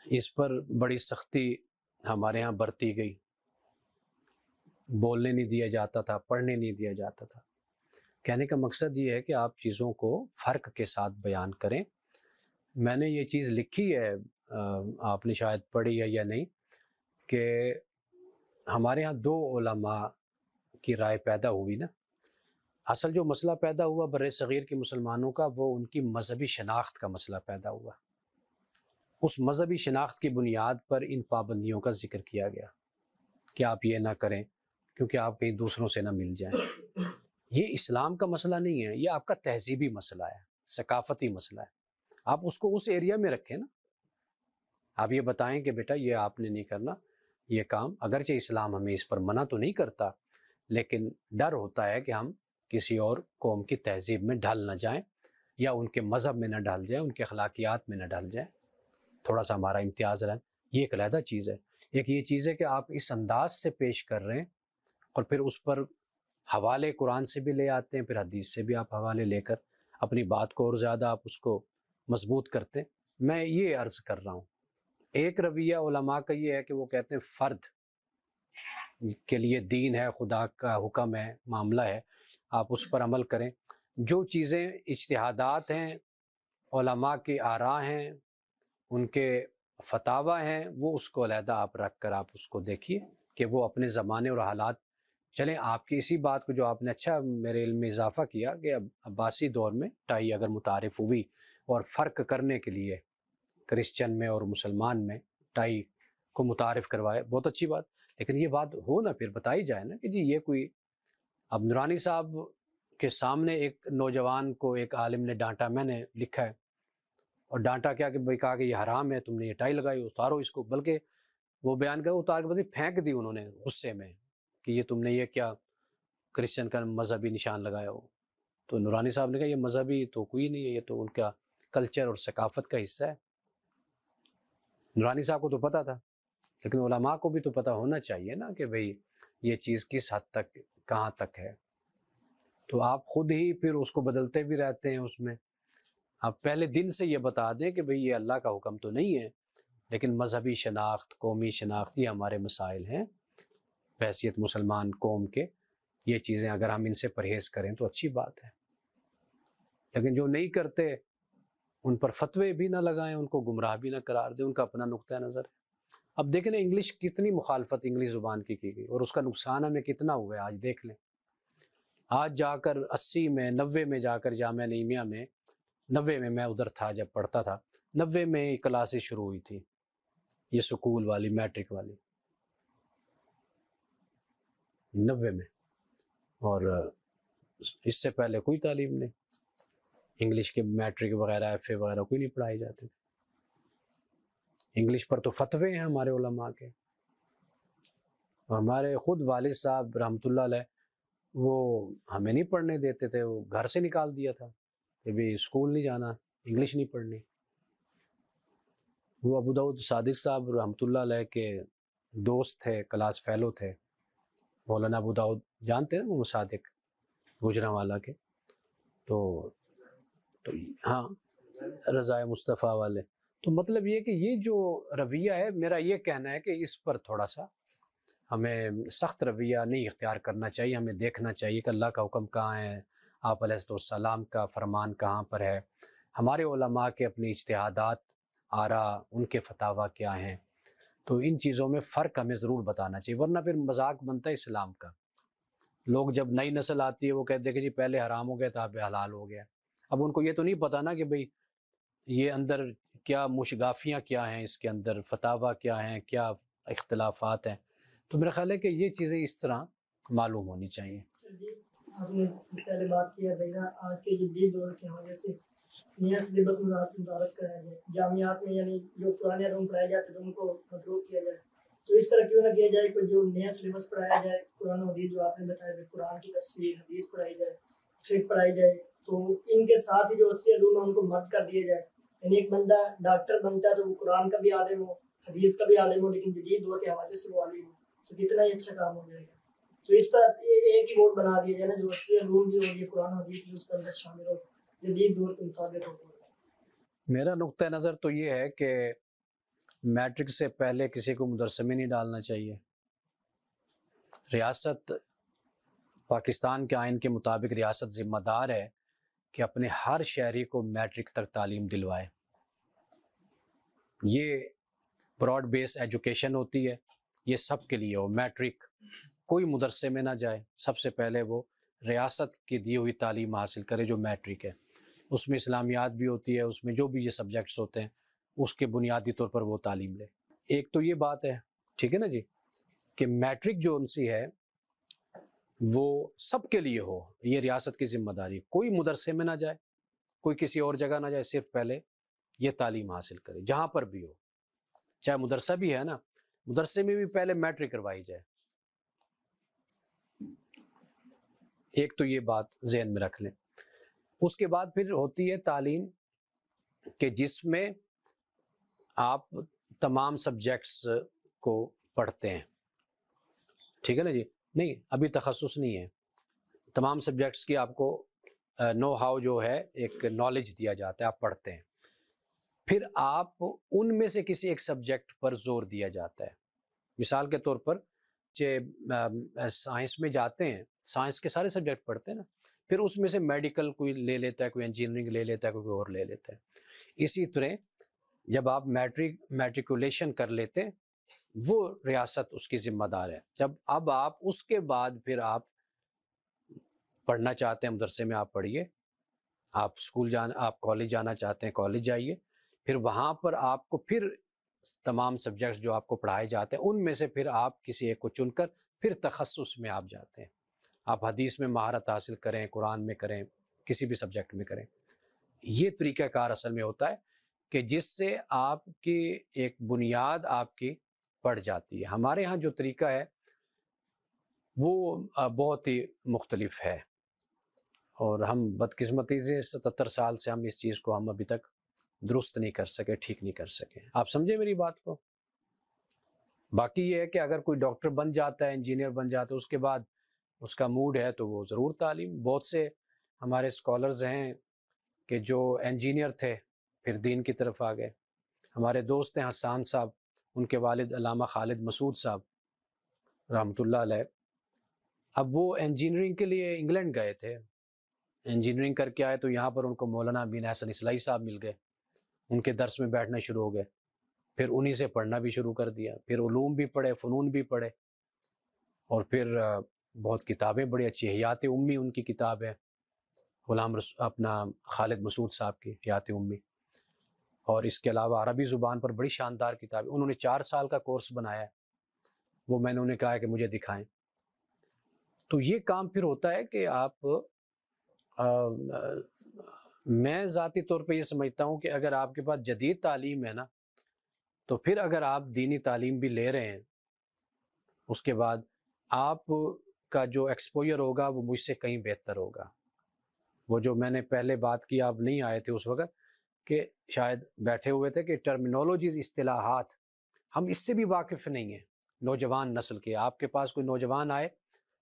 اس پر بڑی سختی ہمارے ہاں برتی گئی. بولنے نہیں دیا جاتا تھا، پڑھنے نہیں دیا جاتا تھا. کہنے کا مقصد یہ ہے کہ آپ چیزوں کو فرق کے ساتھ بیان کریں. میں نے یہ چیز لکھی ہے، آپ نے شاید پڑھی ہے یا نہیں، کہ ہمارے ہاں دو علماء کی رائے پیدا ہوئی نا. اصل جو مسئلہ پیدا ہوا بر صغیر کے مسلمانوں کا، وہ ان کی مذہبی شناخت کا مسئلہ پیدا ہوا. اس مذہبی شناخت کی بنیاد پر ان پابندیوں کا ذکر کیا گیا کہ آپ یہ نہ کریں کیونکہ آپ کہیں دوسروں سے نہ مل جائیں۔ یہ اسلام کا مسئلہ نہیں ہے، یہ آپ کا تہذیبی مسئلہ ہے، ثقافتی مسئلہ ہے۔ آپ اس کو اس ایریا میں رکھیں نا، آپ یہ بتائیں کہ بیٹا یہ آپ نے نہیں کرنا یہ کام، اگرچہ اسلام ہمیں اس پر منع تو نہیں کرتا، لیکن ڈر ہوتا ہے کہ ہم کسی اور قوم کی تہذیب میں ڈھل نہ جائیں یا ان کے مذہب میں نہ ڈھل جائیں، ان کے اخلاقیات میں نہ ڈھل جائیں، تھوڑا سا ہمارا امتیاز رہے۔ یہ ایک علیحدہ چیز ہے۔ ایک یہ چیز ہے کہ آپ اس انداز سے پیش کر رہے ہیں اور پھر اس پر حوالے قرآن سے بھی لے آتے ہیں، پھر حدیث سے بھی آپ حوالے لے کر اپنی بات کو اور زیادہ آپ اس کو مضبوط کرتے ہیں۔ میں یہ عرض کر رہا ہوں، ایک رویہ علماء کا یہ ہے کہ وہ کہتے ہیں فرد کے لیے دین ہے، خدا کا حکم ہے، معاملہ ہے، آپ اس پر عمل کریں۔ جو چیزیں اجتہادات ہیں، علماء کی آراء ہیں، ان کے فتاوی ہیں، وہ اس کو علیحدہ آپ رکھ کر آپ اس کو دیکھیے کہ وہ اپنے زمانے اور حالات چلیں۔ آپ کی اسی بات کو جو آپ نے اچھا میرے علم میں اضافہ کیا کہ عباسی دور میں ٹائی اگر متعارف ہوئی اور فرق کرنے کے لیے کرسچن میں اور مسلمان میں ٹائی کو متعارف کروائے، بہت اچھی بات، لیکن یہ بات ہو نا پھر بتائی جائے نا کہ جی یہ کوئی، اب نورانی صاحب کے سامنے ایک نوجوان کو ایک عالم نے ڈانٹا، میں نے لکھا ہے، اور ڈانٹا کیا کہ بھائی کہا کہ یہ حرام ہے، تم نے یہ ٹائی لگائی، اتارو اس کو، بلکہ وہ بیان کر اتار کے بدلے پھینک دی انہوں نے غصے میں کہ یہ تم نے یہ کیا کرسچن کا مذہبی نشان لگایا ہو۔ تو نورانی صاحب نے کہا یہ مذہبی تو کوئی نہیں ہے، یہ تو ان کا کلچر اور ثقافت کا حصہ ہے۔ نورانی صاحب کو تو پتہ تھا، لیکن علماء کو بھی تو پتہ ہونا چاہیے نا کہ بھئی یہ چیز کس حد تک کہاں تک ہے۔ تو آپ خود ہی پھر اس کو بدلتے بھی رہتے ہیں، اس میں آپ پہلے دن سے یہ بتا دیں کہ بھئی یہ اللہ کا حکم تو نہیں ہے، لیکن مذہبی شناخت، قومی شناخت، یہ ہمارے مسائل ہیں بحیثیت مسلمان قوم کے، یہ چیزیں اگر ہم ان سے پرہیز کریں تو اچھی بات ہے، لیکن جو نہیں کرتے ان پر فتوے بھی نہ لگائیں، ان کو گمراہ بھی نہ قرار دیں، ان کا اپنا نقطہ نظر ہے۔ اب دیکھیں نا انگلش کتنی مخالفت انگلش زبان کی گئی اور اس کا نقصان ہمیں کتنا ہوا ہے، آج دیکھ لیں۔ آج جا کر 80 میں 90 میں جا کر جامعہ نعیمیہ میں، 90 میں میں ادھر تھا جب پڑھتا تھا، 90 میں کلاسز شروع ہوئی تھی یہ سکول والی، میٹرک والی، 90 میں، اور اس سے پہلے کوئی تعلیم نہیں، انگلش کے میٹرک وغیرہ ایف اے وغیرہ کوئی نہیں پڑھائی جاتی تھی۔ انگلش پر تو فتوے ہیں ہمارے علماء کے، اور ہمارے خود والد صاحب رحمۃ اللہ علیہ وہ ہمیں نہیں پڑھنے دیتے تھے، وہ گھر سے نکال دیا تھا کہ بھی اسکول نہیں جانا، انگلش نہیں پڑھنی۔ وہ ابو داؤد صادق صاحب رحمۃ اللہ علیہ کے دوست تھے، کلاس فیلو تھے، مولانا ابو داؤد جانتے ہیں وہ صادق گجرانوالہ کے، تو ہاں رضائے مصطفیٰ والے۔ تو مطلب یہ کہ یہ جو رویہ ہے، میرا یہ کہنا ہے کہ اس پر تھوڑا سا ہمیں سخت رویہ نہیں اختیار کرنا چاہیے، ہمیں دیکھنا چاہیے کہ اللہ کا حکم کہاں ہے، آپ علیہ السلام کا فرمان کہاں پر ہے، ہمارے علماء کے اپنے اجتہادات، آراء، ان کے فتاویٰ کیا ہیں۔ تو ان چیزوں میں فرق ہمیں ضرور بتانا چاہیے، ورنہ پھر مذاق بنتا ہے اسلام کا۔ لوگ جب نئی نسل آتی ہے وہ کہتے ہیں کہ جی پہلے حرام ہو گیا تھا اب حلال ہو گیا۔ اب ان کو یہ تو نہیں پتہ نا کہ بھئی یہ اندر کیا مشگافیاں کیا ہیں، اس کے اندر فتاویٰ کیا ہیں، کیا اختلافات ہیں۔ تو میرا خیال ہے کہ یہ چیزیں اس طرح معلوم ہونی چاہیے۔ سر جی آپ نے پہلے بات کی ہے بھائی نا آج کے جدید دور کے حوالے سے نیا سلیبس متعارف کرایا جائے جامعات میں، یعنی جو پرانے علوم پڑھائے جاتے ہیں ان کو مدروک کیا جائے، تو اس طرح کیوں نہ کیا جائے کہ جو نیا سلیبس پڑھایا جائے، قرآن و حدیث جو آپ نے بتایا کہ قرآن کی تفسیر، حدیث پڑھائی جائے، فقہ پڑھائی جائے، تو ان کے ساتھ ہی جو اصلی علوم ہیں ان کو مرد کر دیا جائے، یعنی ایک بندہ ڈاکٹر بنتا ہے تو وہ قرآن کا بھی عالم ہو، حدیث کا بھی عالم ہو، لیکن جدید دور کے حوالے سے وہ عالم ہو، تو کتنا ہی اچھا کام ہو جائے گا۔ تو اس طرح ایک ہی بورڈ بنا دیا جائے نا، جو اصلی علوم بھی ہو، یہ قرآن و حدیث بھی اس کے اندر شامل ہو، جدید دور کے مطابق ہو۔ میرا نقطہ نظر تو یہ ہے کہ میٹرک سے پہلے کسی کو مدرسے میں نہیں ڈالنا چاہیے۔ ریاست پاکستان کے آئین کے مطابق ریاست ذمہ دار ہے کہ اپنے ہر شہری کو میٹرک تک تعلیم دلوائے۔ یہ براڈ بیس ایجوکیشن ہوتی ہے، یہ سب کے لیے ہو۔ میٹرک کوئی مدرسے میں نہ جائے، سب سے پہلے وہ ریاست کی دی ہوئی تعلیم حاصل کرے جو میٹرک ہے۔ اس میں اسلامیات بھی ہوتی ہے، اس میں جو بھی یہ سبجیکٹس ہوتے ہیں اس کے بنیادی طور پر وہ تعلیم لے. ایک تو یہ بات ہے، ٹھیک ہے نا جی، کہ میٹرک جو ان سی ہے وہ سب کے لیے ہو. یہ ریاست کی ذمہ داری، کوئی مدرسے میں نہ جائے، کوئی کسی اور جگہ نہ جائے، صرف پہلے یہ تعلیم حاصل کرے جہاں پر بھی ہو. چاہے مدرسہ بھی ہے نا، مدرسے میں بھی پہلے میٹرک کروائی جائے. ایک تو یہ بات ذہن میں رکھ لیں. اس کے بعد پھر ہوتی ہے تعلیم کہ جس میں آپ تمام سبجیکٹس کو پڑھتے ہیں، ٹھیک ہے نا جی. نہیں، ابھی تخصص نہیں ہے، تمام سبجیکٹس کی آپ کو نو ہاؤ جو ہے ایک نالج دیا جاتا ہے، آپ پڑھتے ہیں. پھر آپ ان میں سے کسی ایک سبجیکٹ پر زور دیا جاتا ہے. مثال کے طور پر سائنس میں جاتے ہیں، سائنس کے سارے سبجیکٹ پڑھتے ہیں نا، پھر اس میں سے میڈیکل کوئی لے لیتا ہے، کوئی انجینئرنگ لے لیتا ہے، کوئی اور لے لیتا ہے. اسی طرح جب آپ میٹریکولیشن کر لیتے، وہ ریاست اس کی ذمہ دار ہے. جب اب آپ اس کے بعد پھر آپ پڑھنا چاہتے ہیں مدرسے میں، آپ پڑھیے. آپ آپ کالج جانا چاہتے ہیں، کالج جائیے. پھر وہاں پر آپ کو پھر تمام سبجیکٹس جو آپ کو پڑھائے جاتے ہیں ان میں سے پھر آپ کسی ایک کو چن کر پھر تخصص میں آپ جاتے ہیں. آپ حدیث میں مہارت حاصل کریں، قرآن میں کریں، کسی بھی سبجیکٹ میں کریں. یہ طریقہ کار اصل میں ہوتا ہے کہ جس سے آپ کی ایک بنیاد آپ کی پڑ جاتی ہے. ہمارے ہاں جو طریقہ ہے وہ بہت ہی مختلف ہے، اور ہم بدقسمتی سے 77 سال سے ہم اس چیز کو ہم ابھی تک درست نہیں کر سکے، ٹھیک نہیں کر سکے. آپ سمجھے میری بات کو؟ باقی یہ ہے کہ اگر کوئی ڈاکٹر بن جاتا ہے، انجینئر بن جاتا ہے، اس کے بعد اس کا موڈ ہے تو وہ ضرور تعلیم. بہت سے ہمارے اسکالرز ہیں کہ جو انجینئر تھے پھر دین کی طرف آ گئے. ہمارے دوست ہیں حسان صاحب، ان کے والد علامہ خالد مسعود صاحب رحمۃ اللہ علیہ. اب وہ انجینئرنگ کے لیے انگلینڈ گئے تھے، انجینئرنگ کر کے آئے تو یہاں پر ان کو مولانا بن حسن اصلاحی صاحب مل گئے. ان کے درس میں بیٹھنا شروع ہو گئے، پھر انہی سے پڑھنا بھی شروع کر دیا. پھر علوم بھی پڑھے، فنون بھی پڑھے، اور پھر بہت کتابیں بڑی اچھی. حیات امی ان کی کتاب ہے، غلام اپنا خالد مسعود صاحب کی حیات امی. اور اس کے علاوہ عربی زبان پر بڑی شاندار کتاب ہے. انہوں نے 4 سال کا کورس بنایا ہے، وہ میں نے انہیں کہا ہے کہ مجھے دکھائیں. تو یہ کام پھر ہوتا ہے کہ آپ میں ذاتی طور پہ یہ سمجھتا ہوں کہ اگر آپ کے پاس جدید تعلیم ہے نا، تو پھر اگر آپ دینی تعلیم بھی لے رہے ہیں، اس کے بعد آپ کا جو ایکسپوجر ہوگا وہ مجھ سے کہیں بہتر ہوگا. وہ جو میں نے پہلے بات کی، آپ نہیں آئے تھے اس وقت، کہ شاید بیٹھے ہوئے تھے، کہ ٹرمینالوجیز، اصطلاحات ہم اس سے بھی واقف نہیں ہیں نوجوان نسل کے. آپ کے پاس کوئی نوجوان آئے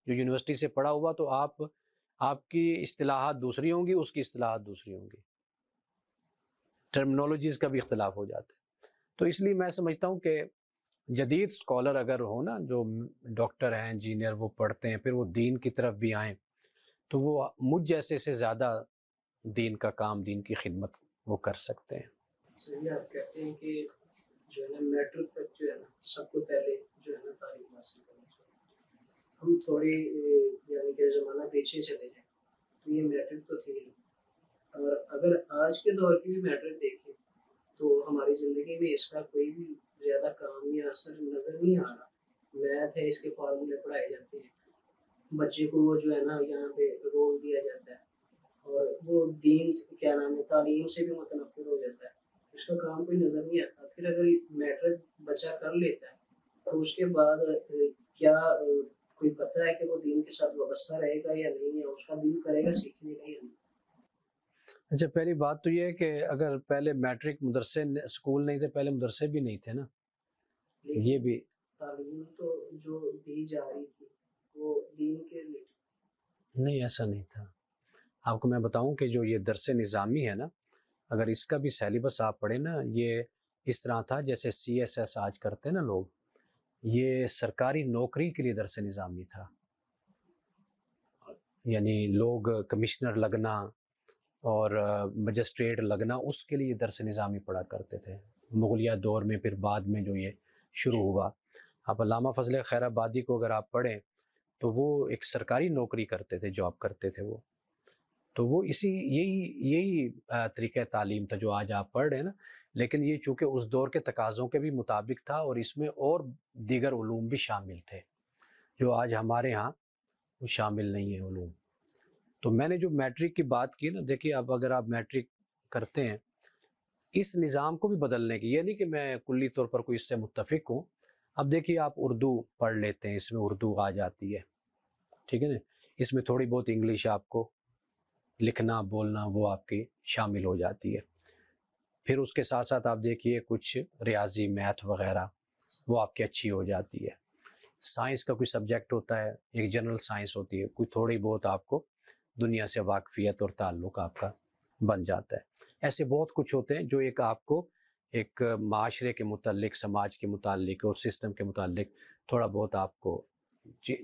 جو یونیورسٹی سے پڑھا ہوا، تو آپ کی اصطلاحات دوسری ہوں گی، اس کی اصطلاحات دوسری ہوں گی، ٹرمینالوجیز کا بھی اختلاف ہو جاتا ہے. تو اس لیے میں سمجھتا ہوں کہ جدید اسکالر اگر ہو نا، جو ڈاکٹر ہیں، انجینئر، وہ پڑھتے ہیں پھر وہ دین کی طرف بھی آئیں، تو وہ مجھ جیسے سے زیادہ دین کا کام، دین کی خدمت وہ کر سکتے ہیں. صحیح آپ کہتے ہیں کہ جو ہے نا میٹرک تک جو ہے نا سب کو پہلے جو ہے نا تعلیم حاصل کرنی چاہیے. ہم تھوڑی یعنی کہ زمانہ پیچھے چلے جائیں تو یہ میٹرک تو تھی نہیں، اور اگر آج کے دور کی بھی میٹرک دیکھیں تو ہماری زندگی میں اس کا کوئی بھی زیادہ کام یا اثر نظر نہیں آ رہا. میتھ ہے، اس کے فارمولے پڑھائے جاتے ہیں، بچے کو وہ جو ہے نا یہاں پہ رول دیا جاتا ہے، اور وہ دین کیا نام ہے تعلیم سے بھی متنفر ہو جاتا ہے. اس کا کام کوئی نظر نہیں آتا. پھر اگر میٹرک بچہ کر لیتا ہے تو اس کے بعد کیا کوئی پتہ ہے کہ وہ دین کے ساتھ وابستہ رہے گا یا نہیں، یا اس کا دل کرے گا سیکھنے کا یا نہیں؟ اچھا، پہلی بات تو یہ ہے کہ اگر پہلے میٹرک مدرسے اسکول نہیں تھے، پہلے مدرسے بھی نہیں تھے نا، یہ بھی تعلیم تو جو دی جا رہی تھی وہ دین کے لیے نہیں، ایسا نہیں تھا. آپ کو میں بتاؤں کہ جو یہ درس نظامی ہے نا، اگر اس کا بھی سیلیبس آپ پڑھیں نا، یہ اس طرح تھا جیسے CSS آج کرتے ہیں نا لوگ، یہ سرکاری نوکری کے لیے درس نظامی تھا. یعنی لوگ کمشنر لگنا اور مجسٹریٹ لگنا، اس کے لیے درس نظامی پڑھا کرتے تھے مغلیہ دور میں. پھر بعد میں جو یہ شروع ہوا، آپ علامہ فضل خیر آبادی کو اگر آپ پڑھیں تو وہ ایک سرکاری نوکری کرتے تھے، جاب کرتے تھے وہ. تو وہ یہی طریقہ تعلیم تھا جو آج آپ پڑھ رہے ہیں نا. لیکن یہ چونکہ اس دور کے تقاضوں کے بھی مطابق تھا اور اس میں اور دیگر علوم بھی شامل تھے جو آج ہمارے ہاں وہ شامل نہیں ہیں علوم۔ تو میں نے جو میٹرک کی بات کی نا، دیکھیے اب اگر آپ میٹرک کرتے ہیں اس نظام کو بھی بدلنے کی، یہ نہیں کہ میں کلی طور پر کوئی اس سے متفق ہوں۔ اب دیکھیے آپ اردو پڑھ لیتے ہیں، اس میں اردو آ جاتی ہے، ٹھیک ہے نا، اس میں تھوڑی بہت انگلش آپ کو لکھنا بولنا وہ آپ کی شامل ہو جاتی ہے۔ پھر اس کے ساتھ ساتھ آپ دیکھیے کچھ ریاضی میتھ وغیرہ وہ آپ کی اچھی ہو جاتی ہے۔ سائنس کا کوئی سبجیکٹ ہوتا ہے، ایک جنرل سائنس ہوتی ہے، کوئی تھوڑی بہت آپ کو دنیا سے واقفیت اور تعلق آپ کا بن جاتا ہے۔ ایسے بہت کچھ ہوتے ہیں جو ایک آپ کو ایک معاشرے کے متعلق، سماج کے متعلق اور سسٹم کے متعلق تھوڑا بہت آپ کو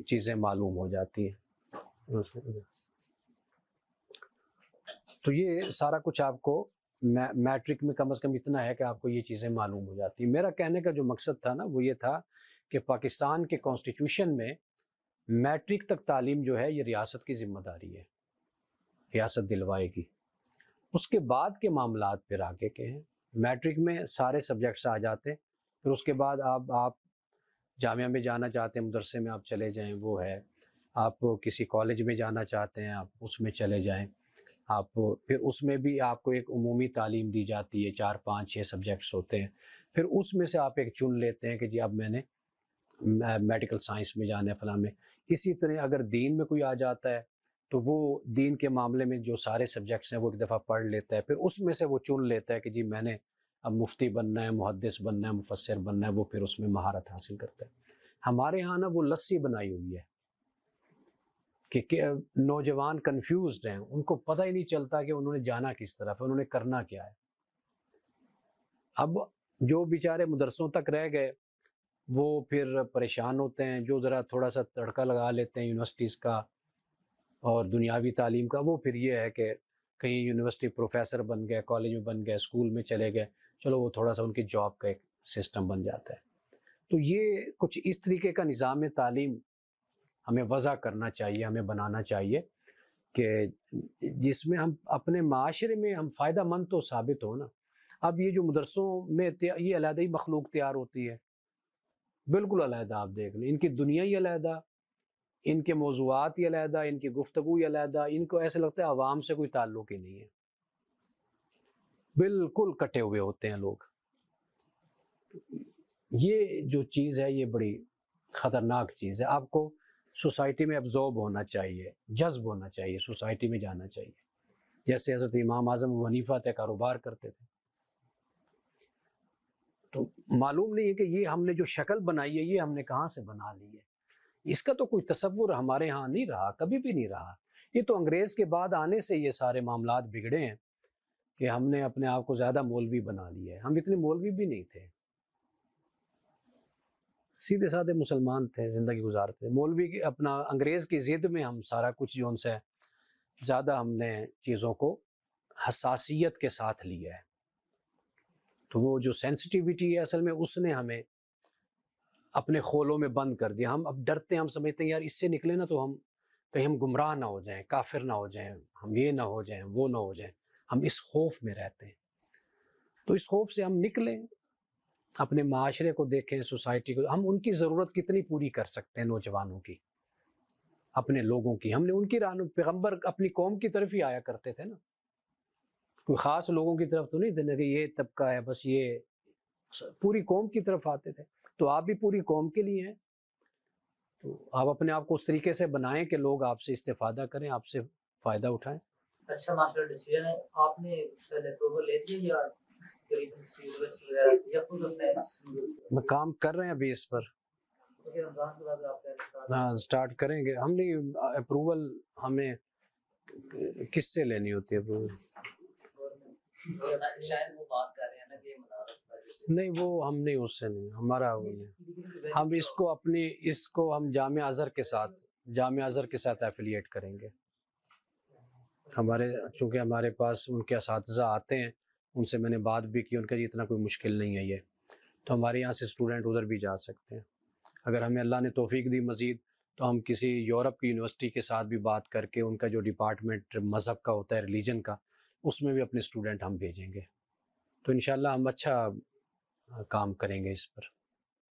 چیزیں معلوم ہو جاتی ہیں۔ تو یہ سارا کچھ آپ کو میٹرک میں کم از کم اتنا ہے کہ آپ کو یہ چیزیں معلوم ہو جاتی ہیں۔ میرا کہنے کا جو مقصد تھا نا وہ یہ تھا کہ پاکستان کے کانسٹیٹیوشن میں میٹرک تک تعلیم جو ہے یہ ریاست کی ذمہ داری ہے، ریاست دلوائے گی۔ اس کے بعد کے معاملات پھر آگے کے ہیں۔ میٹرک میں سارے سبجیکٹس آ جاتے ہیں، پھر اس کے بعد آپ جامعہ میں جانا چاہتے ہیں، مدرسے میں آپ چلے جائیں وہ ہے، آپ کسی کالج میں جانا چاہتے ہیں آپ اس میں چلے جائیں، آپ پھر اس میں بھی آپ کو ایک عمومی تعلیم دی جاتی ہے، 4 5 6 سبجیکٹس ہوتے ہیں، پھر اس میں سے آپ ایک چن لیتے ہیں کہ جی اب میں نے میڈیکل سائنس میں جانا ہے فلاں میں۔ اسی طرح اگر دین میں کوئی آ جاتا ہے تو وہ دین کے معاملے میں جو سارے سبجیکٹس ہیں وہ ایک دفعہ پڑھ لیتا ہے، پھر اس میں سے وہ چن لیتا ہے کہ جی میں نے اب مفتی بننا ہے، محدث بننا ہے، مفسر بننا ہے، وہ پھر اس میں مہارت حاصل کرتا ہے۔ ہمارے ہاں نا وہ لسی بنائی ہوئی ہے کہ نوجوان کنفیوزڈ ہیں، ان کو پتہ ہی نہیں چلتا کہ انہوں نے جانا کس طرف ہے، انہوں نے کرنا کیا ہے۔ اب جو بیچارے مدرسوں تک رہ گئے وہ پھر پریشان ہوتے ہیں، جو ذرا تھوڑا سا تڑکا لگا لیتے ہیں یونیورسٹیز کا اور دنیاوی تعلیم کا، وہ پھر یہ ہے کہ کہیں یونیورسٹی پروفیسر بن گئے، کالج میں بن گئے، اسکول میں چلے گئے، چلو وہ تھوڑا سا ان کی جاب کا ایک سسٹم بن جاتا ہے۔ تو یہ کچھ اس طریقے کا نظام تعلیم ہمیں وضع کرنا چاہیے، ہمیں بنانا چاہیے کہ جس میں ہم اپنے معاشرے میں ہم فائدہ مند تو ثابت ہو نا۔ اب یہ جو مدرسوں میں یہ علیحدہ ہی مخلوق تیار ہوتی ہے، بالکل علیحدہ، آپ دیکھ لیں ان کی دنیا ہی علیحدہ، ان کے موضوعات ہی علیحدہ، ان کی گفتگو ہی علیحدہ، ان کو ایسے لگتا ہے عوام سے کوئی تعلق ہی نہیں ہے، بالکل کٹے ہوئے ہوتے ہیں لوگ۔ یہ جو چیز ہے یہ بڑی خطرناک چیز ہے۔ آپ کو سوسائٹی میں ابزورب ہونا چاہیے، جذب ہونا چاہیے، سوسائٹی میں جانا چاہیے۔ جیسے حضرت امام اعظم ابو حنیفہ تھے، کاروبار کرتے تھے، تو معلوم نہیں ہے کہ یہ ہم نے جو شکل بنائی ہے یہ ہم نے کہاں سے بنا لی ہے۔ اس کا تو کوئی تصور ہمارے ہاں نہیں رہا، کبھی بھی نہیں رہا۔ یہ تو انگریز کے بعد آنے سے یہ سارے معاملات بگڑے ہیں کہ ہم نے اپنے آپ کو زیادہ مولوی بنا لیا ہے۔ ہم اتنے مولوی بھی نہیں تھے، سیدھے سادھے مسلمان تھے، زندگی گزارتے۔ مولوی کی اپنا انگریز کی ضد میں ہم سارا کچھ جو ان سے زیادہ ہم نے چیزوں کو حساسیت کے ساتھ لیا ہے، تو وہ جو سینسٹیویٹی ہے اصل میں اس نے ہمیں اپنے خولوں میں بند کر دیا۔ ہم اب ڈرتے ہیں، ہم سمجھتے ہیں یار اس سے نکلے نا تو ہم کہیں ہم گمراہ نہ ہو جائیں، کافر نہ ہو جائیں، ہم یہ نہ ہو جائیں، وہ نہ ہو جائیں، ہم اس خوف میں رہتے ہیں۔ تو اس خوف سے ہم نکلیں، اپنے معاشرے کو دیکھیں، سوسائٹی کو، ہم ان کی ضرورت کتنی پوری کر سکتے ہیں، نوجوانوں کی، اپنے لوگوں کی۔ ہم نے ان کی پیغمبر اپنی قوم کی طرف ہی آیا کرتے تھے نا، کوئی خاص لوگوں کی طرف تو نہیں تھے کہ یہ طبقہ ہے بس، یہ پوری قوم کی طرف آتے تھے۔ تو آپ بھی پوری قوم کے لیے ہیں، تو آپ اپنے آپ کو اس طریقے سے بنائیں کہ لوگ آپ سے استفادہ کریں، آپ سے فائدہ اٹھائیں۔ اچھا ماشاءاللہ، ڈیسیژن ہے آپ نے پہلے اپروول لے لی یا قریباً یونیورسٹی وغیرہ سے، یا خود اپنے میں کام کر رہے ہیں ابھی اس پر، رمضان کے بعد آپ ہاں سٹارٹ کریں گے۔ ہم نے اپروول ہمیں کس سے لینی ہوتی ہے اپروول؟ شاید وہ بات کر رہے ہیں نا کہ مدارس نہیں، وہ ہم نہیں، اس سے نہیں، ہمارا وہ نہیں۔ ہم اس کو اپنی اس کو ہم جامعہ ازہر کے ساتھ ایفیلیٹ کریں گے۔ چونکہ ہمارے پاس ان کے اساتذہ آتے ہیں، ان سے میں نے بات بھی کی، ان کا اتنا کوئی مشکل نہیں ہے یہ، تو ہمارے یہاں سے اسٹوڈنٹ ادھر بھی جا سکتے ہیں۔ اگر ہمیں اللہ نے توفیق دی مزید تو ہم کسی یورپ کی یونیورسٹی کے ساتھ بھی بات کر کے ان کا جو ڈپارٹمنٹ مذہب کا ہوتا ہے، ریلیجن کا، اس میں بھی اپنے اسٹوڈنٹ ہم بھیجیں گے۔ تو انشاءاللہ ہم اچھا کام کریں گے اس پر.